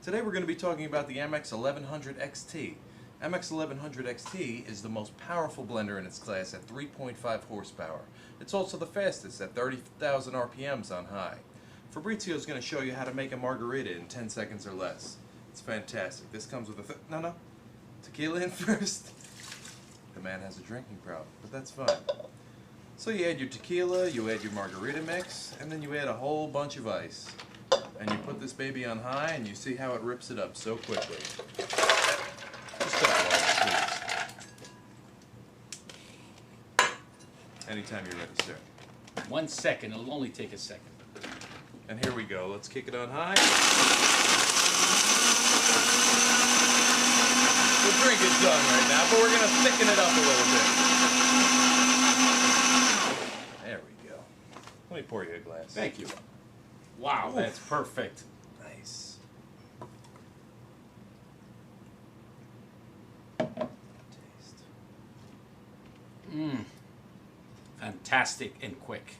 Today we're going to be talking about the MX1100 XT. MX1100 XT is the most powerful blender in its class at 3.5 horsepower. It's also the fastest at 30,000 RPMs on high. Fabrizio is going to show you how to make a margarita in 10 seconds or less. It's fantastic. This comes with a tequila in first. The man has a drinking problem, but that's fine. So you add your tequila, you add your margarita mix, and then you add a whole bunch of ice. And you put this baby on high, and you see how it rips it up so quickly. Just cut it long, please. Anytime you're ready, sir. 1 second. It'll only take a second. And here we go. Let's kick it on high. The drink is done right now, but we're going to thicken it up a little bit. There we go. Let me pour you a glass. Thank you. Wow, Oof. that's perfect. Nice. Taste. Fantastic and quick.